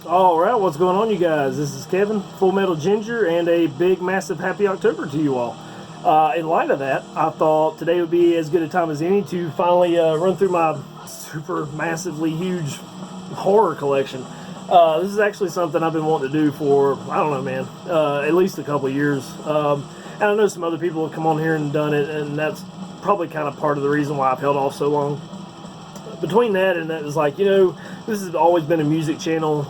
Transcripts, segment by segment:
Alright, what's going on, you guys? This is Kevin, Full Metal Ginger, and a big, massive happy October to you all. In light of that, I thought today would be as good a time as any to finally run through my super massively huge horror collection. This is actually something I've been wanting to do for, I don't know, man, at least a couple of years. And I know some other people have come on here and done it, and that's probably kind of part of the reason why I've held off so long. Between that and that was like, this has always been a music channel.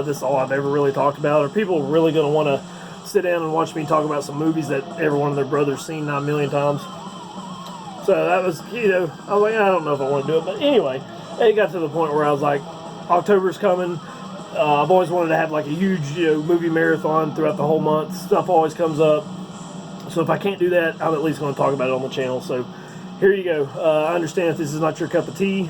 This is all I've ever really talked about. Are people really going to want to sit down and watch me talk about some movies that every one of their brothers seen 9 million times? So that was, I was like, I don't know if I want to do it. But anyway, it got to the point where I was like, October's coming. I've always wanted to have like a huge movie marathon throughout the whole month. Stuff always comes up. So if I can't do that, I'm at least going to talk about it on the channel. So here you go. I understand if this is not your cup of tea.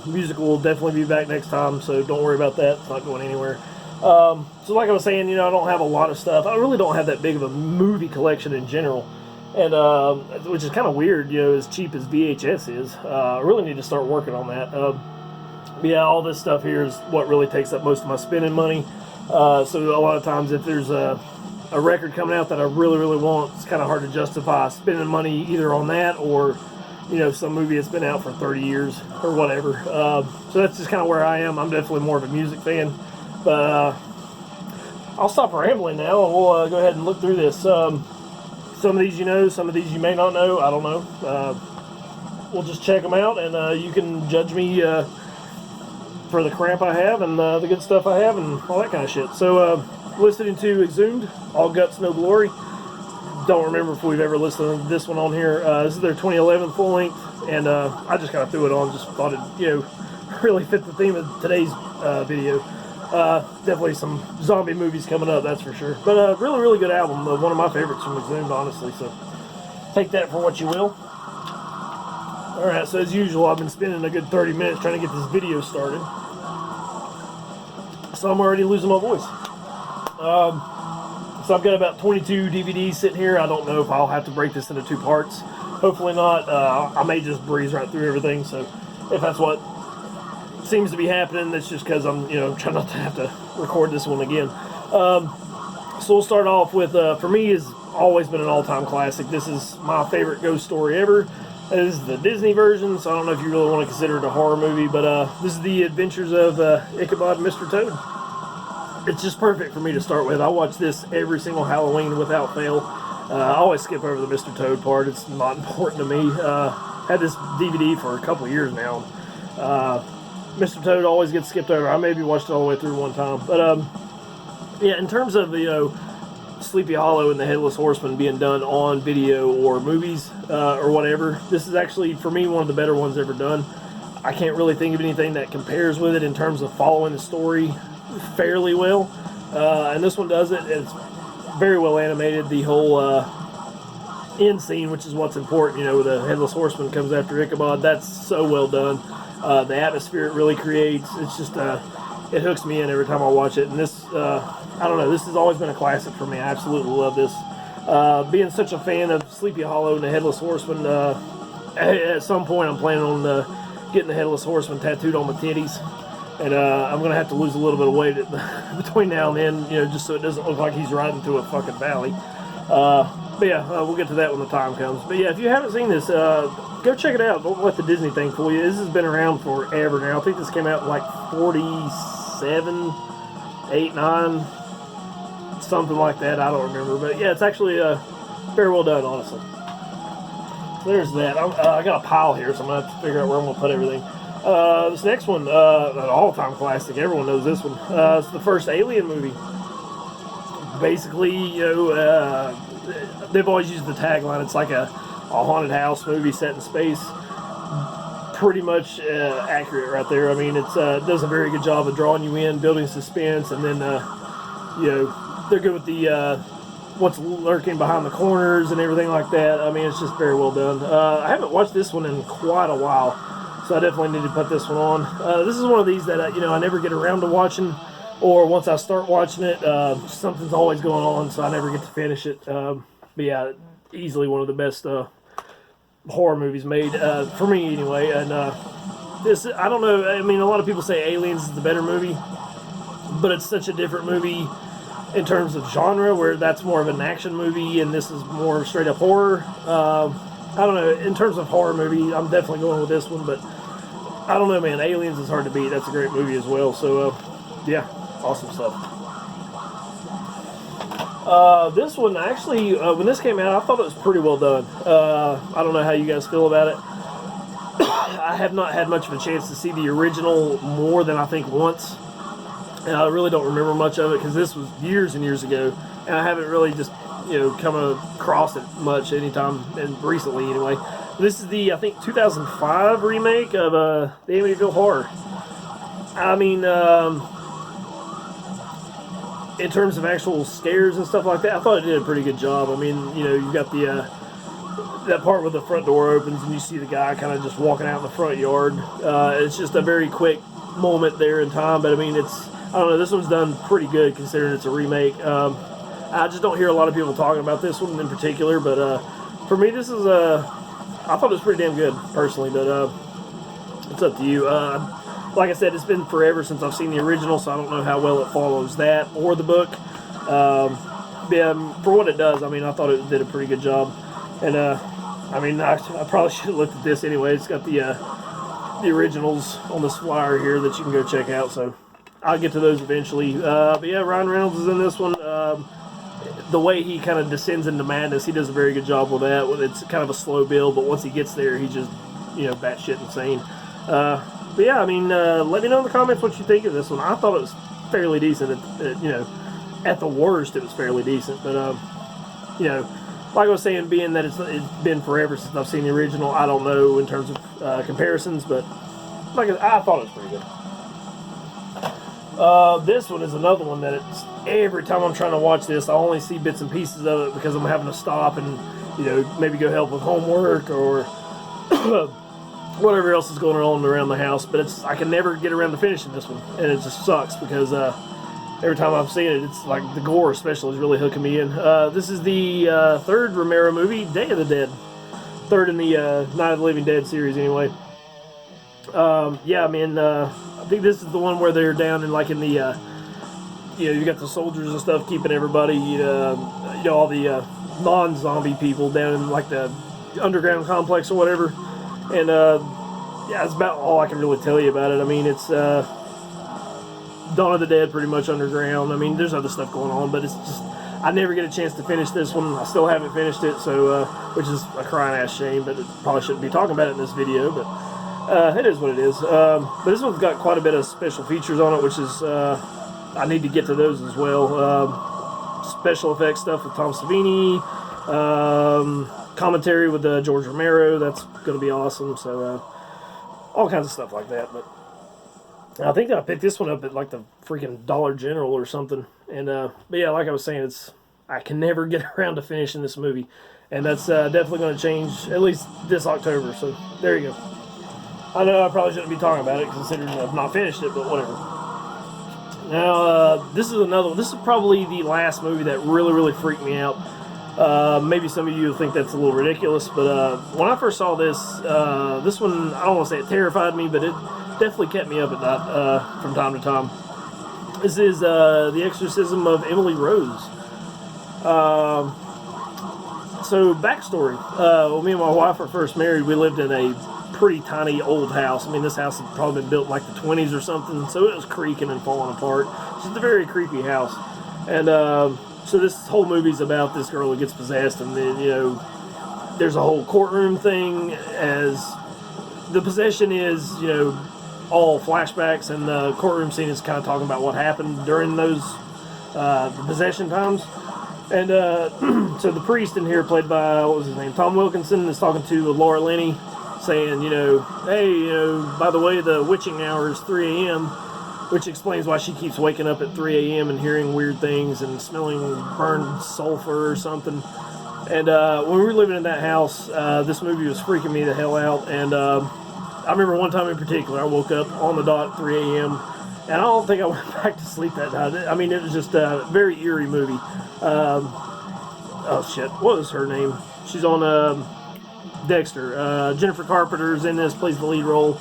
Music will definitely be back next time, so don't worry about that. It's not going anywhere. So like I was saying, I don't have a lot of stuff. I really don't have that big of a movie collection in general, and which is kind of weird, as cheap as VHS is. I really need to start working on that. But yeah, all this stuff here is what really takes up most of my spending money. So a lot of times if there's a record coming out that I really, really want, it's kind of hard to justify spending money either on that or some movie that's been out for 30 years or whatever. So that's just kind of where I am. I'm definitely more of a music fan. But I'll stop rambling now and we'll go ahead and look through this. Some of these some of these you may not know. I don't know. We'll just check them out and you can judge me for the crap I have and the good stuff I have and all that kind of shit. So listed into Exhumed, All Guts, No Glory. Don't remember if we've ever listed this one on here. This is their 2011 full length, and I just kind of threw it on. Just thought it, really fit the theme of today's video. Definitely some zombie movies coming up, that's for sure. But really, really good album. One of my favorites from Exhumed, honestly. So take that for what you will. All right. So as usual, I've been spending a good 30 minutes trying to get this video started. So I'm already losing my voice. So I've got about 22 DVDs sitting here. I don't know if I'll have to break this into 2 parts. Hopefully not. I may just breeze right through everything. So if that's what seems to be happening, that's just because I'm, trying not to have to record this one again. So we'll start off with, for me, has always been an all-time classic. This is my favorite ghost story ever. This is the Disney version, so I don't know if you really want to consider it a horror movie, but this is the Adventures of Ichabod and Mr. Toad. It's just perfect for me to start with. I watch this every single Halloween without fail. I always skip over the Mr. Toad part. It's not important to me. Had this DVD for a couple years now. Mr. Toad always gets skipped over. I maybe watched it all the way through one time. But yeah, in terms of Sleepy Hollow and the Headless Horseman being done on video or movies or whatever, this is actually, for me, one of the better ones ever done. I can't really think of anything that compares with it in terms of following the story fairly well, and this one does it. It's very well animated. The whole end scene, which is what's important, the Headless Horseman comes after Ichabod, that's so well done. The atmosphere it really creates, it's just it hooks me in every time I watch it. And this I don't know, this has always been a classic for me. I absolutely love this. Being such a fan of Sleepy Hollow and the Headless Horseman, at some point I'm planning on getting the Headless Horseman tattooed on my titties. And I'm going to have to lose a little bit of weight between now and then, just so it doesn't look like he's riding through a fucking valley. But yeah, we'll get to that when the time comes. But yeah, if you haven't seen this, go check it out. Don't let the Disney thing fool you. This has been around forever now. I think this came out in like 47, 8, 9, something like that. I don't remember. But yeah, it's actually very well done, honestly. So there's that. I got a pile here, so I'm going to have to figure out where I'm going to put everything. This next one, an all-time classic. Everyone knows this one. It's the first Alien movie. Basically, they've always used the tagline. It's like a haunted house movie set in space. Pretty much accurate right there. I mean, it does a very good job of drawing you in, building suspense, and then they're good with the what's lurking behind the corners and everything like that. I mean, it's just very well done. I haven't watched this one in quite a while. So I definitely need to put this one on. This is one of these that I never get around to watching, or once I start watching it, something's always going on, so I never get to finish it. But yeah, easily one of the best horror movies made, for me anyway. And this, I don't know, I mean, a lot of people say Aliens is the better movie, but it's such a different movie in terms of genre, where that's more of an action movie and this is more straight up horror. I don't know, in terms of horror movie, I'm definitely going with this one, but I don't know, man. Aliens is hard to beat. That's a great movie as well. So, yeah, awesome stuff. This one, actually, when this came out, I thought it was pretty well done. I don't know how you guys feel about it. I have not had much of a chance to see the original more than I think once. And I really don't remember much of it because this was years and years ago. And I haven't really just, come across it much anytime, and recently anyway. This is the, I think, 2005 remake of the Amityville Horror. I mean, in terms of actual scares and stuff like that, I thought it did a pretty good job. I mean, you've got the that part where the front door opens and you see the guy kind of just walking out in the front yard. It's just a very quick moment there in time, but I mean, I don't know, this one's done pretty good considering it's a remake. I just don't hear a lot of people talking about this one in particular, but for me, this is I thought it was pretty damn good, personally, but it's up to you. Like I said, it's been forever since I've seen the original, so I don't know how well it follows that or the book. Yeah, for what it does, I mean, I thought it did a pretty good job. And, I mean, I probably should have looked at this anyway. It's got the originals on this flyer here that you can go check out, so I'll get to those eventually. But yeah, Ryan Reynolds is in this one. The way he kind of descends into madness, he does a very good job with that. It's kind of a slow build, but once he gets there, he's just, batshit insane. But yeah, I mean, let me know in the comments what you think of this one. I thought it was fairly decent. At the worst, it was fairly decent. But, like I was saying, being that it's been forever since I've seen the original, I don't know in terms of comparisons, but I thought it was pretty good. This one is another one that every time I'm trying to watch this, I only see bits and pieces of it because I'm having to stop and, maybe go help with homework or whatever else is going on around the house. But I can never get around to finishing this one, and it just sucks because every time I've seen it, it's like the gore especially is really hooking me in. This is the third Romero movie, Day of the Dead. Third in the Night of the Living Dead series anyway. Yeah, I mean, I think this is the one where they're down in the, you got the soldiers and stuff keeping everybody, all the non-zombie people down in like the underground complex or whatever. And yeah, that's about all I can really tell you about it. I mean, it's Dawn of the Dead pretty much underground. I mean, there's other stuff going on, but it's just, I never get a chance to finish this one. I still haven't finished it, so which is a crying ass shame, but probably shouldn't be talking about it in this video, but it is what it is. But this one's got quite a bit of special features on it, which is, I need to get to those as well. Special effects stuff with Tom Savini, commentary with George Romero, that's going to be awesome, so all kinds of stuff like that. But I think I picked this one up at like the freaking Dollar General or something. And but yeah, like I was saying, I can never get around to finishing this movie, and that's definitely going to change at least this October. So there you go. I know I probably shouldn't be talking about it considering I've not finished it, but whatever. Now this is another one. This is probably the last movie that really freaked me out. Maybe some of you will think that's a little ridiculous, but when I first saw this, this one, I don't want to say it terrified me, but it definitely kept me up at night from time to time. This is The Exorcism of Emily Rose. So, backstory. When me and my wife were first married, we lived in a pretty tiny old house. I mean, this house had probably been built in like the 20s or something, so it was creaking and falling apart. It's just a very creepy house. And so this whole movie's about this girl who gets possessed, and then, there's a whole courtroom thing, as the possession is, all flashbacks, and the courtroom scene is kind of talking about what happened during those the possession times. And so the priest in here, played by, what was his name, Tom Wilkinson, is talking to Laura Linney, saying, hey, by the way, the witching hour is 3 a.m., which explains why she keeps waking up at 3 a.m. and hearing weird things and smelling burned sulfur or something. And when we were living in that house, this movie was freaking me the hell out. And I remember one time in particular, I woke up on the dot at 3 a.m., and I don't think I went back to sleep that night. I mean, it was just a very eerie movie. Oh, shit. What was her name? She's on Dexter. Jennifer Carpenter's in this, plays the lead role.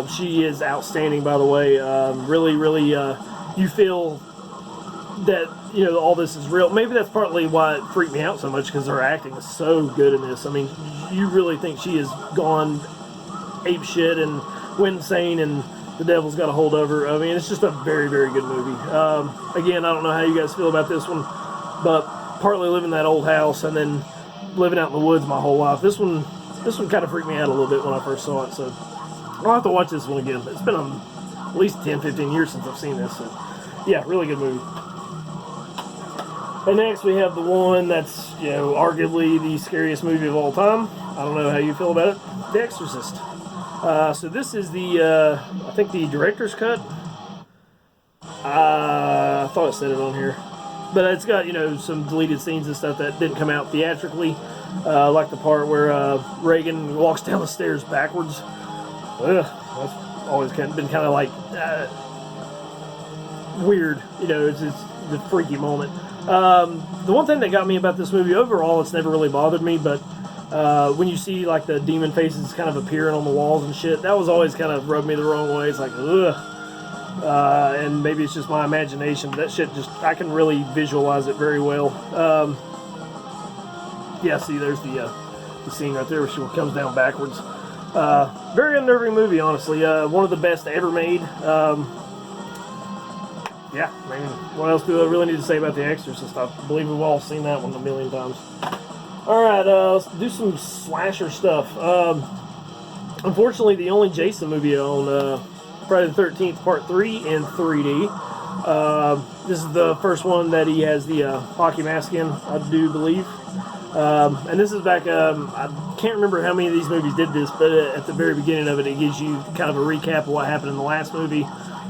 She is outstanding, by the way. Really you feel that, you know, all this is real. Maybe that's partly why it freaked me out so much, because her acting is so good in this. I mean, you really think she has gone ape shit and went insane, and the devil's got a hold of her. I mean, it's just a very, very good movie. Again, I don't know how you guys feel about this one, but partly living in that old house and then living out in the woods my whole life, this one kind of freaked me out a little bit when I first saw it. So I'll have to watch this one again. It's been at least 10, 15 years since I've seen this. So yeah, really good movie. And next we have the one that's, you know, arguably the scariest movie of all time. I don't know how you feel about it. The Exorcist. So this is the, I think the Director's Cut. I thought it said it on here. But it's got, you know, some deleted scenes and stuff that didn't come out theatrically. Like the part where Reagan walks down the stairs backwards. Ugh, that's always been kind of like weird. You know, it's the freaky moment. The one thing that got me about this movie overall, it's never really bothered me, but when you see like the demon faces kind of appearing on the walls and shit, that was always kind of rubbed me the wrong way. It's like, ugh. And maybe it's just my imagination, but that shit just, I can really visualize it very well. Yeah, see, there's the scene right there where she comes down backwards. Very unnerving movie, honestly. One of the best ever made. Yeah, I mean, what else do I really need to say about The Exorcist? I believe we've all seen that one a million times. Alright, let's do some slasher stuff. Unfortunately, the only Jason movie on Friday the 13th Part 3 in 3D. This is the first one that he has the hockey mask in, I do believe. And this is back, I can't remember how many of these movies did this, but at the very beginning of it, it gives you kind of a recap of what happened in the last movie.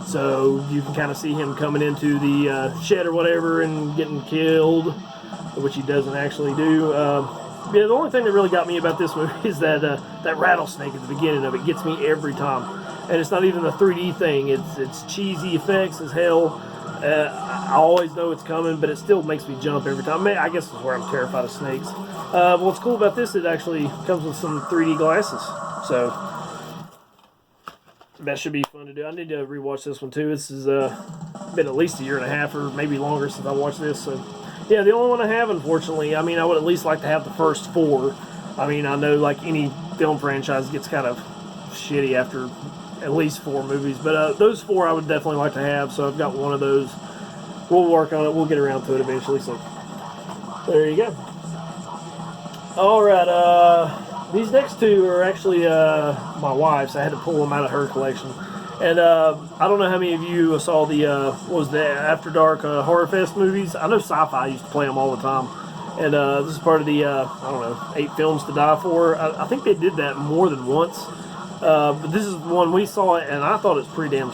So you can kind of see him coming into the shed or whatever and getting killed, which he doesn't actually do. Yeah, the only thing that really got me about this movie is that that rattlesnake at the beginning of it gets me every time. And it's not even the 3D thing. It's cheesy effects as hell. I always know it's coming, but it still makes me jump every time. I guess it's where I'm terrified of snakes. What's cool about this, it actually comes with some 3D glasses. So that should be fun to do. I need to rewatch this one too. This has been at least a year and a half or maybe longer since I watched this. So yeah, the only one I have, unfortunately. I mean, I would at least like to have the first 4. I mean, I know like any film franchise gets kind of shitty after at least 4 movies, but those 4 I would definitely like to have, so I've got one of those. We'll work on it. We'll get around to it eventually, so there you go. Alright, these next 2 are actually my wife's. I had to pull them out of her collection. And I don't know how many of you saw the, what was the After Dark Horror Fest movies. I know Sci-Fi used to play them all the time. And this is part of the, I don't know, 8 Films to Die For. I think they did that more than once. But this is one we saw it, and I thought it was pretty damn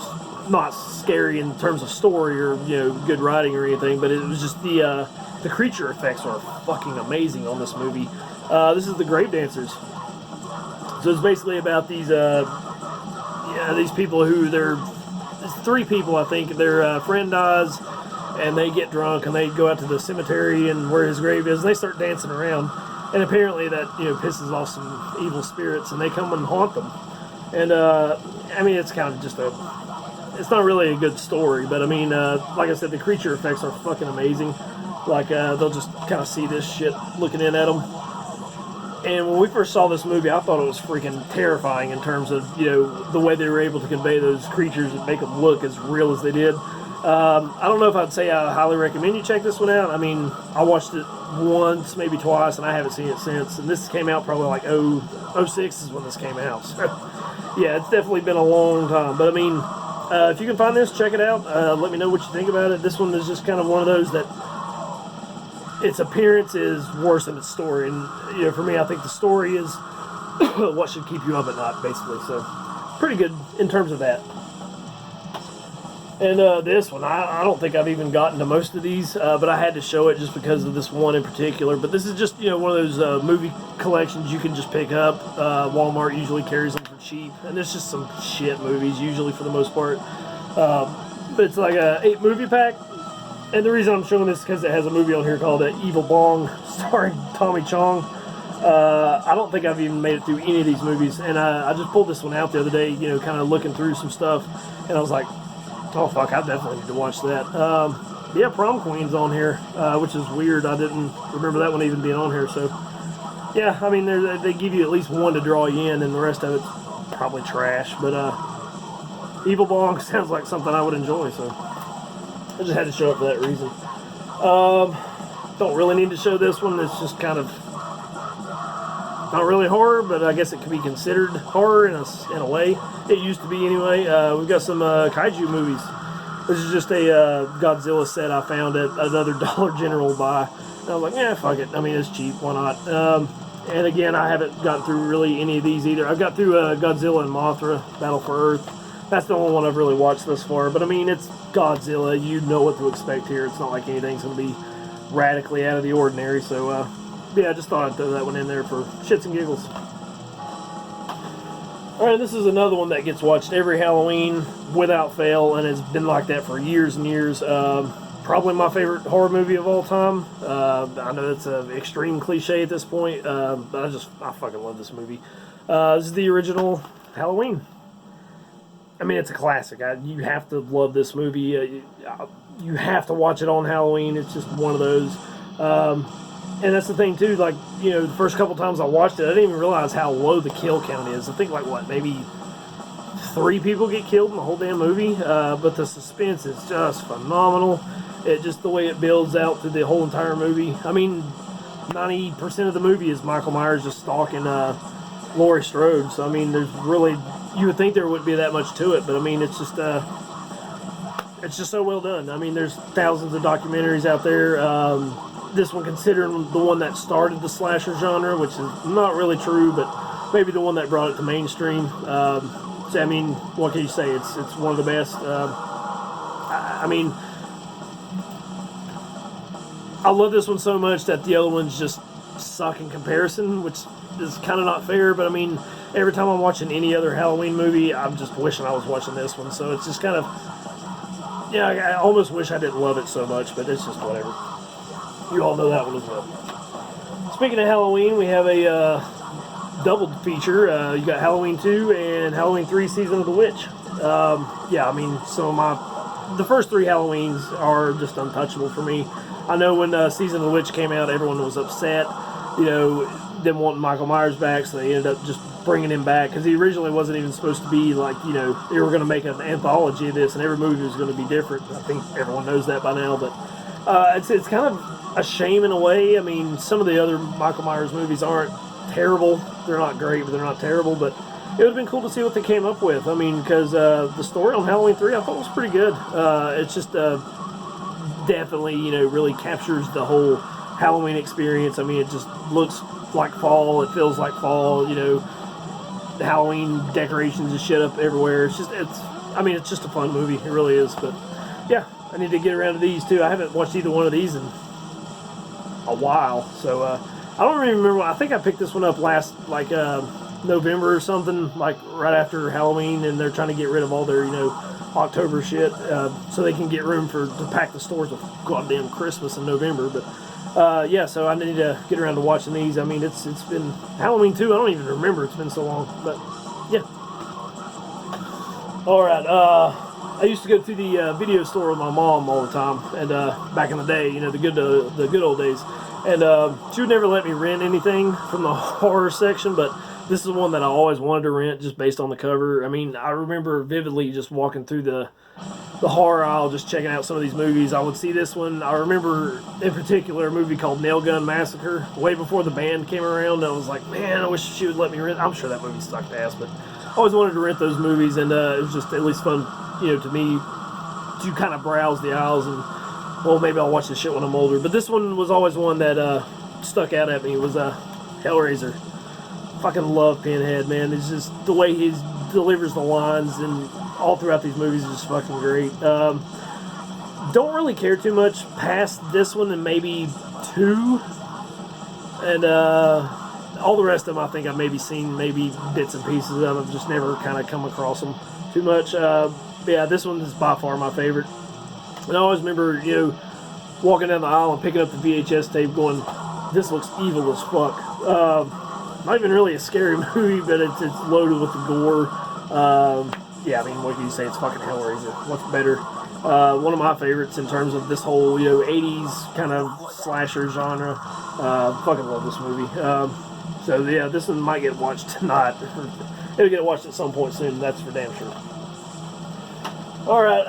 not scary in terms of story or, you know, good writing or anything, but it was just the creature effects are fucking amazing on this movie. This is The Grave Dancers. So it's basically about these people who it's 3 people, I think. Their friend dies, and they get drunk, and they go out to the cemetery and where his grave is, and they start dancing around. And apparently that, you know, pisses off some evil spirits, and they come and haunt them. And, I mean, it's kind of just it's not really a good story, but I mean, like I said, the creature effects are fucking amazing. Like, they'll just kind of see this shit looking in at them. And when we first saw this movie, I thought it was freaking terrifying in terms of, you know, the way they were able to convey those creatures and make them look as real as they did. I don't know if I'd say I highly recommend you check this one out. I mean, I watched it once, maybe twice, and I haven't seen it since. And this came out probably like 06 is when this came out. So, yeah, it's definitely been a long time. But I mean, if you can find this, check it out. Let me know what you think about it. This one is just kind of one of those that its appearance is worse than its story. And, you know, for me, I think the story is what should keep you up at night, basically. So, pretty good in terms of that. And this one, I don't think I've even gotten to most of these, but I had to show it just because of this one in particular. But this is just, you know, one of those movie collections you can just pick up. Walmart usually carries them for cheap. And it's just some shit movies, usually for the most part. But it's like a 8 movie pack. And the reason I'm showing this is because it has a movie on here called Evil Bong, starring Tommy Chong. I don't think I've even made it through any of these movies. And I just pulled this one out the other day, you know, kind of looking through some stuff. And I was like, Oh fuck, I definitely need to watch that. Yeah, Prom Queen's on here, which is weird. I didn't remember that one even being on here. So, yeah, I mean, they give you at least one to draw you in, and the rest of it's probably trash. But Evil Bong sounds like something I would enjoy, so I just had to show it for that reason. Don't really need to show this one. It's just kind of not really horror, but I guess it could be considered horror in a way. It used to be anyway. We've got some kaiju movies. This is just a Godzilla set I found at another Dollar General buy. And I was like, yeah, fuck it. I mean, it's cheap. Why not? And again, I haven't gotten through really any of these either. I've got through Godzilla and Mothra, Battle for Earth. That's the only one I've really watched thus far. But I mean, it's Godzilla. You know what to expect here. It's not like anything's going to be radically out of the ordinary. So, yeah, I just thought I'd throw that one in there for shits and giggles. Alright, this is another one that gets watched every Halloween without fail, and it's been like that for years and years. Probably my favorite horror movie of all time. I know it's an extreme cliche at this point, but I fucking love this movie. This is the original Halloween. I mean, it's a classic. You have to love this movie. You have to watch it on Halloween. It's just one of those. And that's the thing, too, like, you know, the first couple times I watched it, I didn't even realize how low the kill count is. I think, like, what, maybe 3 people get killed in the whole damn movie? But the suspense is just phenomenal. Just the way it builds out through the whole entire movie. I mean, 90% of the movie is Michael Myers just stalking Laurie Strode. So, I mean, there's really, you would think there wouldn't be that much to it, but, I mean, it's just so well done. I mean, there's thousands of documentaries out there. This one considered the one that started the slasher genre, which is not really true, but maybe the one that brought it to mainstream. So, I mean, what can you say? It's one of the best. I mean, I love this one so much that the other ones just suck in comparison, which is kind of not fair, but I mean, every time I'm watching any other Halloween movie, I'm just wishing I was watching this one, so it's just kind of, yeah, I almost wish I didn't love it so much, but it's just whatever. You all know that one as well. Speaking of Halloween, we have a double feature. You got Halloween 2 and Halloween 3 Season of the Witch. Yeah, I mean, the first 3 Halloweens are just untouchable for me. I know when Season of the Witch came out, everyone was upset, you know, them wanting Michael Myers back, so they ended up just bringing him back, because he originally wasn't even supposed to be, like, you know, they were going to make an anthology of this, and every movie was going to be different. I think everyone knows that by now, but it's kind of a shame in a way. I mean, some of the other Michael Myers movies aren't terrible. They're not great, but they're not terrible, but it would have been cool to see what they came up with. I mean, because the story on Halloween 3 I thought was pretty good. It's just definitely, you know, really captures the whole Halloween experience. I mean, it just looks like fall. It feels like fall, you know, the Halloween decorations and shit up everywhere. It's just a fun movie. It really is. But yeah, I need to get around to these too. I haven't watched either one of these in a while, so I don't really remember. I think I picked this one up last, like, November or something, like right after Halloween, and they're trying to get rid of all their, you know, October shit, so they can get room to pack the stores with goddamn Christmas in November. But yeah, so I need to get around to watching these. I mean, it's been Halloween 2. I don't even remember. It's been so long, but yeah. All right. I used to go to the video store with my mom all the time, and back in the day, you know, the good old days. And she would never let me rent anything from the horror section, but this is one that I always wanted to rent just based on the cover. I mean, I remember vividly just walking through the horror aisle, just checking out some of these movies. I would see this one. I remember in particular a movie called Gun Massacre, way before the band came around. I was like, man, I wish she would let me rent. I'm sure that movie sucked ass, but I always wanted to rent those movies, and it was just at least fun, you know, to me, to kind of browse the aisles and, well, maybe I'll watch this shit when I'm older. But this one was always one that stuck out at me. It was Hellraiser. Fucking love Pinhead, man. It's just the way he delivers the lines and all throughout these movies is just fucking great. Don't really care too much past this one and maybe 2. And all the rest of them I think I've maybe seen maybe bits and pieces of them. I've just never kind of come across them too much. Yeah, this one is by far my favorite. And I always remember, you know, walking down the aisle and picking up the VHS tape going, this looks evil as fuck. Not even really a scary movie, but it's loaded with the gore. yeah, I mean, what can you say? It's fucking Hellraiser. What's better? One of my favorites in terms of this whole, 80s kind of slasher genre. Fucking love this movie. So yeah, this one might get watched tonight. It'll get watched at some point soon, that's for damn sure. Alright,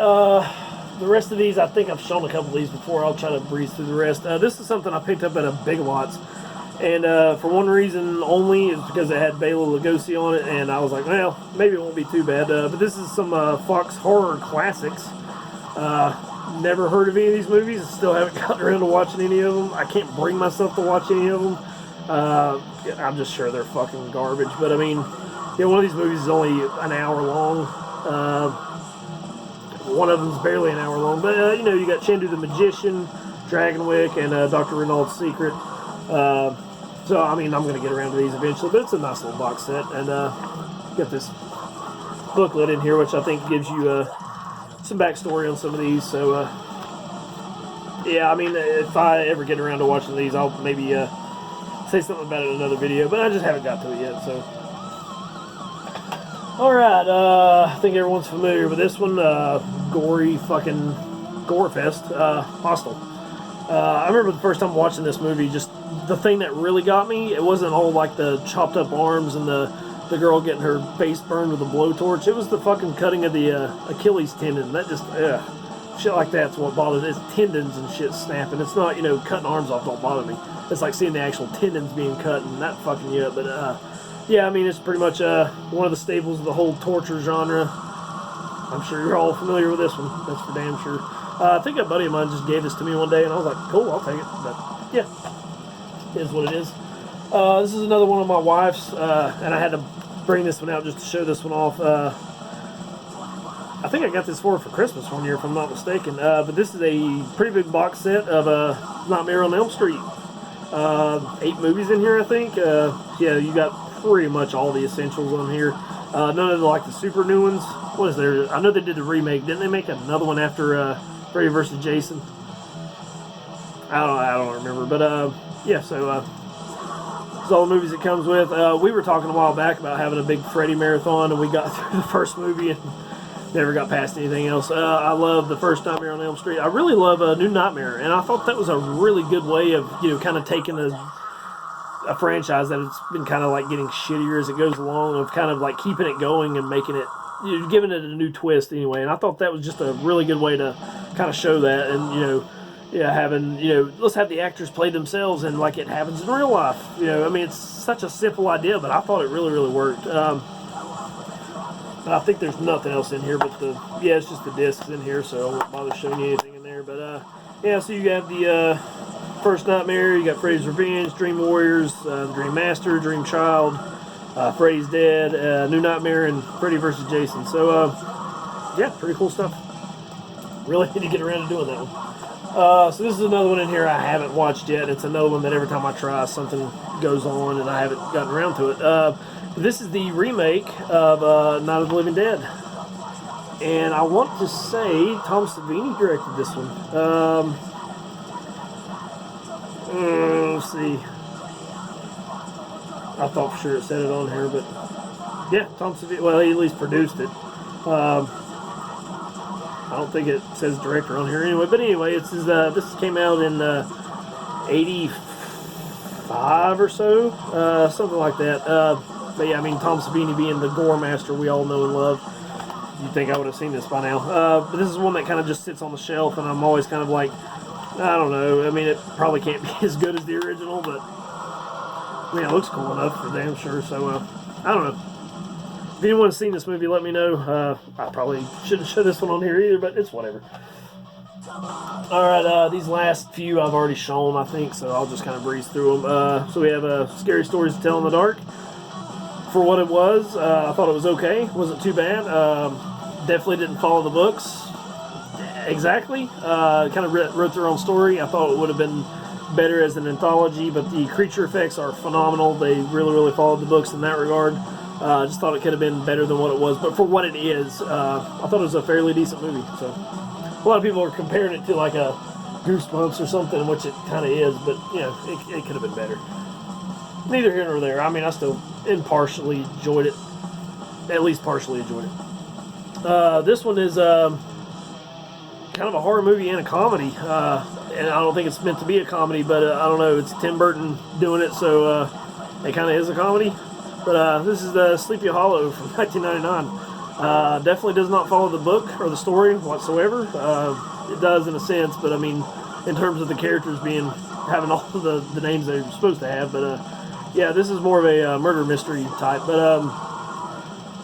the rest of these, I think I've shown a couple of these before. I'll try to breeze through the rest. This is something I picked up at a Big Lots. And for one reason only, is because it had Bela Lugosi on it, and I was like, well, maybe it won't be too bad. But this is some Fox horror classics. Never heard of any of these movies. Still haven't gotten around to watching any of them. I can't bring myself to watch any of them. I'm just sure they're fucking garbage. But I mean, one of these movies is only an hour long. One of them's barely an hour long. But you got Chandu the Magician, Dragonwick, and Dr. Renaud's Secret. So I mean, I'm gonna get around to these eventually. But it's a nice little box set, and got this booklet in here, which I think gives you some backstory on some of these. So yeah, I mean, if I ever get around to watching these, I'll maybe say something about it in another video, but I just haven't got to it yet. So alright, I think everyone's familiar with this one. Gory fucking gore fest. Hostel. I remember the first time watching this movie, just the thing that really got me, it wasn't all like the chopped up arms and the girl getting her face burned with a blowtorch. It was the fucking cutting of the Achilles tendon. That just, shit like that's what bothers me. It's tendons and shit snapping. It's not, cutting arms off don't bother me. It's like seeing the actual tendons being cut and that fucking you up. But, yeah, I mean, it's pretty much one of the staples of the whole torture genre. I'm sure you're all familiar with this one. That's for damn sure. I think a buddy of mine just gave this to me one day, and I was like, cool, I'll take it. But, yeah, it is what it is. This is another one of my wife's, and I had to bring this one out just to show this one off. I think I got this for her for Christmas one year, if I'm not mistaken. But this is a pretty big box set of Nightmare on Elm Street. 8 movies in here, I think. Yeah, you got pretty much all the essentials on here. None of the super new ones. What is there? I know they did the remake. Didn't they make another one after Freddy vs. Jason? I don't remember. But yeah, so it's all the movies it comes with. We were talking a while back about having a big Freddy marathon, and we got through the first movie and never got past anything else. I love the first Nightmare on Elm Street. I really love New Nightmare, and I thought that was a really good way of kind of taking a franchise that it's been kind of like getting shittier as it goes along, of kind of like keeping it going and making it, giving it a new twist anyway. And I thought that was just a really good way to kind of show that, and yeah, having, let's have the actors play themselves and like it happens in real life. I mean, it's such a simple idea, but I thought it really, really worked. I think there's nothing else in here but it's just the discs in here, so I won't bother showing you anything in there. But yeah, so you have the First Nightmare, you got Freddy's Revenge, Dream Warriors, Dream Master, Dream Child, Freddy's Dead, New Nightmare, and Freddy vs. Jason. So yeah, pretty cool stuff. Really need to get around to doing that one. So this is another one in here I haven't watched yet. It's another one that every time I try, something goes on and I haven't gotten around to it. This is the remake of Night of the Living Dead. And I want to say Tom Savini directed this one. Let's see. I thought for sure it said it on here, but yeah, Tom Savini, well, he at least produced it. I don't think it says director on here anyway, but anyway, this came out in 85 or so, something like that. But yeah, I mean, Tom Savini being the gore master we all know and love, you'd think I would have seen this by now. But this is one that kind of just sits on the shelf, and I'm always kind of like, I don't know, I mean, it probably can't be as good as the original, but I mean, it looks cool enough for damn sure, so I don't know. If anyone's seen this movie, let me know. I probably shouldn't show this one on here either, but it's whatever. Alright, these last few I've already shown, I think, so I'll just kind of breeze through them. So we have Scary Stories to Tell in the Dark. For what it was, I thought it was okay. Wasn't too bad. Definitely didn't follow the books exactly. Kind of wrote their own story. I thought it would have been better as an anthology, but the creature effects are phenomenal. They really, really followed the books in that regard. I just thought it could have been better than what it was, but for what it is, I thought it was a fairly decent movie. So a lot of people are comparing it to like a Goosebumps or something, which it kind of is, but it could have been better. Neither here nor there. I mean, I still impartially enjoyed it. At least partially enjoyed it. This one is kind of a horror movie and a comedy. And I don't think it's meant to be a comedy, but I don't know. It's Tim Burton doing it, so it kind of is a comedy. But this is Sleepy Hollow from 1999. Definitely does not follow the book or the story whatsoever. It does in a sense, but I mean, in terms of the characters having all the names they're supposed to have. But yeah, this is more of a murder mystery type. But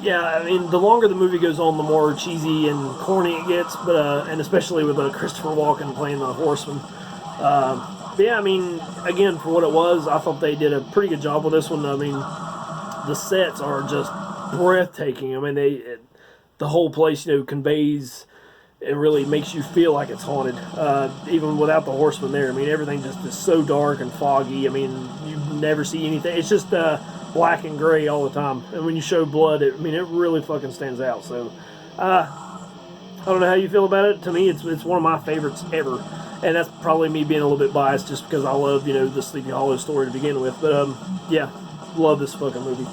yeah, I mean, the longer the movie goes on, the more cheesy and corny it gets. But and especially with Christopher Walken playing the Horseman. But yeah, I mean, again, for what it was, I thought they did a pretty good job with this one. I mean, the sets are just breathtaking. I mean, the whole place, conveys. It really makes you feel like it's haunted, even without the Horseman there. I mean, everything just is so dark and foggy. I mean, you never see anything. It's just black and gray all the time. And when you show blood, it really fucking stands out. So, I don't know how you feel about it. To me, it's one of my favorites ever. And that's probably me being a little bit biased just because I love, the Sleepy Hollow story to begin with. But, yeah, love this fucking movie.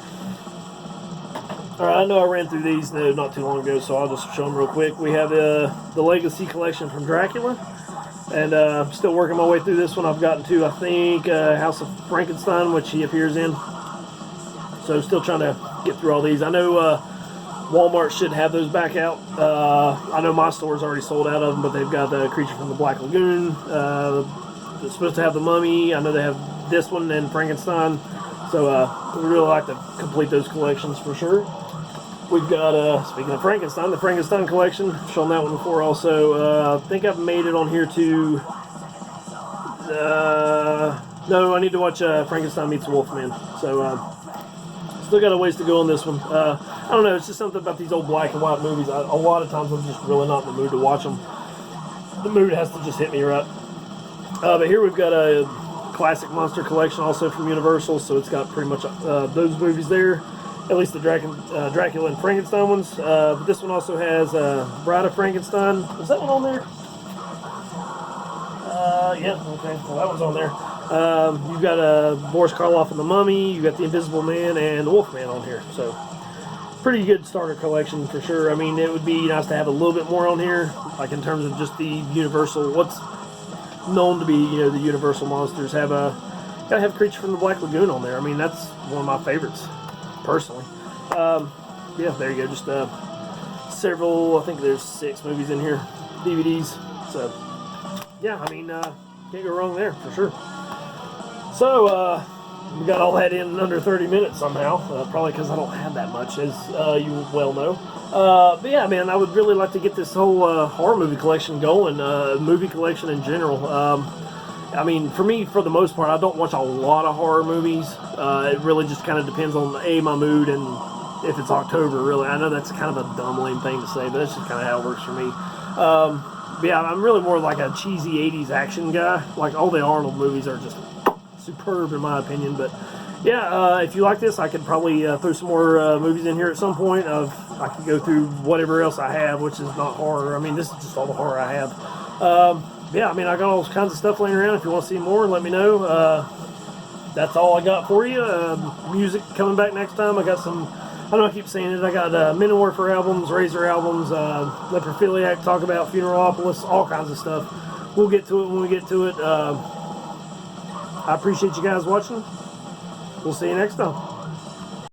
Alright, I know I ran through these not too long ago, so I'll just show them real quick. We have the Legacy Collection from Dracula. And I'm still working my way through this one. I've gotten to, I think, House of Frankenstein, which he appears in. So still trying to get through all these. I know Walmart should have those back out. I know my store's already sold out of them, but they've got the Creature from the Black Lagoon. They're supposed to have the Mummy. I know they have this one and Frankenstein. So we really like to complete those collections for sure. We've got, speaking of Frankenstein, the Frankenstein collection. I've shown that one before also. I think I've made it on here too. No, I need to watch Frankenstein Meets Wolfman. So, still got a ways to go on this one. I don't know, it's just something about these old black and white movies. A lot of times I'm just really not in the mood to watch them. The mood has to just hit me right. But here we've got a classic monster collection also from Universal, so it's got pretty much those movies there. At least the Dracula and Frankenstein ones. But this one also has Bride of Frankenstein. Is that one on there? Yeah, okay. Well, that one's on there. You've got Boris Karloff and the Mummy. You've got the Invisible Man and the Wolfman on here. So, pretty good starter collection for sure. I mean, it would be nice to have a little bit more on here, like in terms of just the Universal, what's known to be, the Universal monsters. Gotta have Creature from the Black Lagoon on there. I mean, that's one of my favorites, personally. Yeah, there you go. Just several, I think there's 6 movies in here, DVDs. So, yeah, I mean, can't go wrong there, for sure. So, we got all that in under 30 minutes somehow, probably because I don't have that much, as you well know. But yeah, man, I would really like to get this whole horror movie collection going, movie collection in general. I mean, for me, for the most part, I don't watch a lot of horror movies. It really just kind of depends on, my mood and if it's October, really. I know that's kind of a dumb, lame thing to say, but that's just kind of how it works for me. But yeah, I'm really more like a cheesy 80s action guy. Like, all the Arnold movies are just superb, in my opinion. But yeah, if you like this, I could probably throw some more movies in here at some point. I could go through whatever else I have, which is not horror. I mean, this is just all the horror I have. Yeah, I mean, I got all kinds of stuff laying around. If you want to see more, let me know. That's all I got for you. Music coming back next time. I got some, I know I keep saying it, I got Men in Warfare albums, Razor albums, Leprophiliac, Talk About, Funeralopolis, all kinds of stuff. We'll get to it when we get to it. I appreciate you guys watching. We'll see you next time.